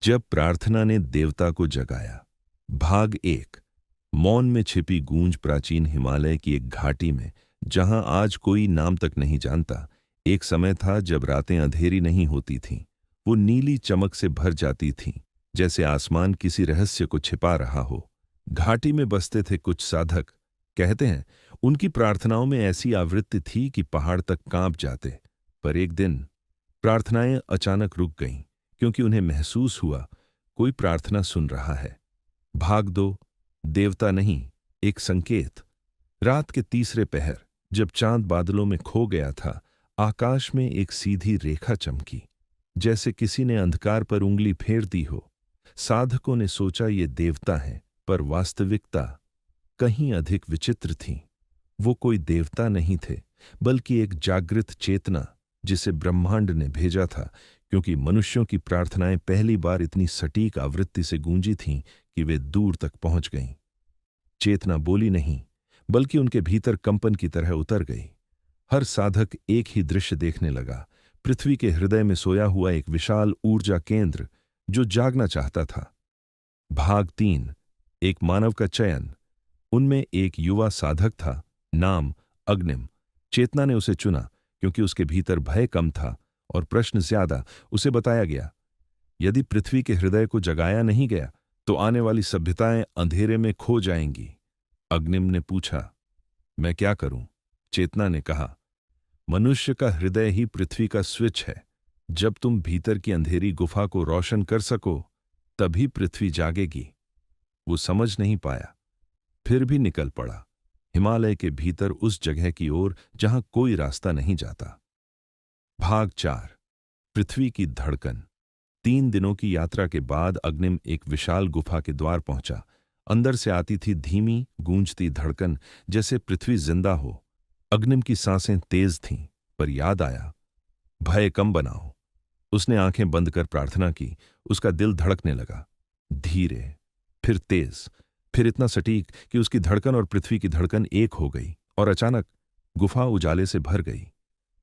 जब प्रार्थना ने देवता को जगाया। भाग 1। मौन में छिपी गूंज। प्राचीन हिमालय की एक घाटी में, जहां आज कोई नाम तक नहीं जानता, एक समय था जब रातें अंधेरी नहीं होती थीं। वो नीली चमक से भर जाती थीं, जैसे आसमान किसी रहस्य को छिपा रहा हो। घाटी में बसते थे कुछ साधक। कहते हैं उनकी प्रार्थनाओं में ऐसी आवृत्ति थी कि पहाड़ तक कांप जाते। पर एक दिन प्रार्थनाएं अचानक रुक गईं, क्योंकि उन्हें महसूस हुआ कोई प्रार्थना सुन रहा है। भाग 2। देवता नहीं, एक संकेत। रात के तीसरे पहर, जब चांद बादलों में खो गया था, आकाश में एक सीधी रेखा चमकी, जैसे किसी ने अंधकार पर उंगली फेर दी हो। साधकों ने सोचा ये देवता है, पर वास्तविकता कहीं अधिक विचित्र थी। वो कोई देवता नहीं थे, बल्कि एक जागृत चेतना, जिसे ब्रह्मांड ने भेजा था, क्योंकि मनुष्यों की प्रार्थनाएं पहली बार इतनी सटीक आवृत्ति से गूंजी थीं कि वे दूर तक पहुंच गईं। चेतना बोली नहीं, बल्कि उनके भीतर कंपन की तरह उतर गई। हर साधक एक ही दृश्य देखने लगा। पृथ्वी के हृदय में सोया हुआ एक विशाल ऊर्जा केंद्र, जो जागना चाहता था। भाग 3। एक मानव का चयन। उनमें एक युवा साधक था, नाम अग्निम। चेतना ने उसे चुना, क्योंकि उसके भीतर भय कम था और प्रश्न ज्यादा। उसे बताया गया, यदि पृथ्वी के हृदय को जगाया नहीं गया, तो आने वाली सभ्यताएं अंधेरे में खो जाएंगी। अग्निम ने पूछा, मैं क्या करूं? चेतना ने कहा, मनुष्य का हृदय ही पृथ्वी का स्विच है। जब तुम भीतर की अंधेरी गुफा को रोशन कर सको, तभी पृथ्वी जागेगी। वो समझ नहीं पाया, फिर भी निकल पड़ा, हिमालय के भीतर उस जगह की ओर जहां कोई रास्ता नहीं जाता। भाग 4। पृथ्वी की धड़कन। 3 दिनों की यात्रा के बाद अग्निम एक विशाल गुफा के द्वार पहुंचा। अंदर से आती थी धीमी गूंजती धड़कन, जैसे पृथ्वी जिंदा हो। अग्निम की सांसें तेज थीं, पर याद आया, भय कम बनाओ। उसने आंखें बंद कर प्रार्थना की। उसका दिल धड़कने लगा, धीरे, फिर तेज, फिर इतना सटीक कि उसकी धड़कन और पृथ्वी की धड़कन एक हो गई। और अचानक गुफा उजाले से भर गई।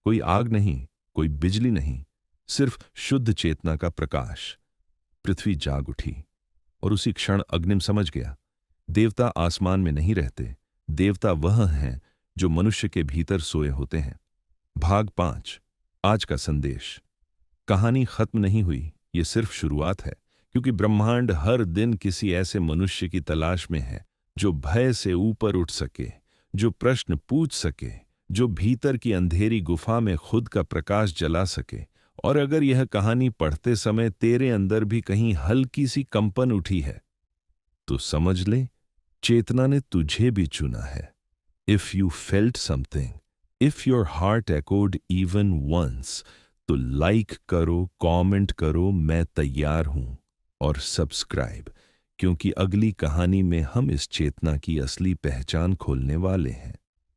कोई आग नहीं, कोई बिजली नहीं, सिर्फ शुद्ध चेतना का प्रकाश। पृथ्वी जाग उठी, और उसी क्षण अग्निम समझ गया, देवता आसमान में नहीं रहते, देवता वह हैं जो मनुष्य के भीतर सोए होते हैं। भाग 5। आज का संदेश। कहानी खत्म नहीं हुई, ये सिर्फ शुरुआत है, क्योंकि ब्रह्मांड हर दिन किसी ऐसे मनुष्य की तलाश में है, जो भय से ऊपर उठ सके, जो प्रश्न पूछ सके, जो भीतर की अंधेरी गुफा में खुद का प्रकाश जला सके। और अगर यह कहानी पढ़ते समय तेरे अंदर भी कहीं हल्की सी कंपन उठी है, तो समझ ले, चेतना ने तुझे भी चुना है। If you felt something, if your heart echoed even once, तो लाइक करो, कमेंट करो, मैं तैयार हूं, और सब्सक्राइब, क्योंकि अगली कहानी में हम इस चेतना की असली पहचान खोलने वाले हैं।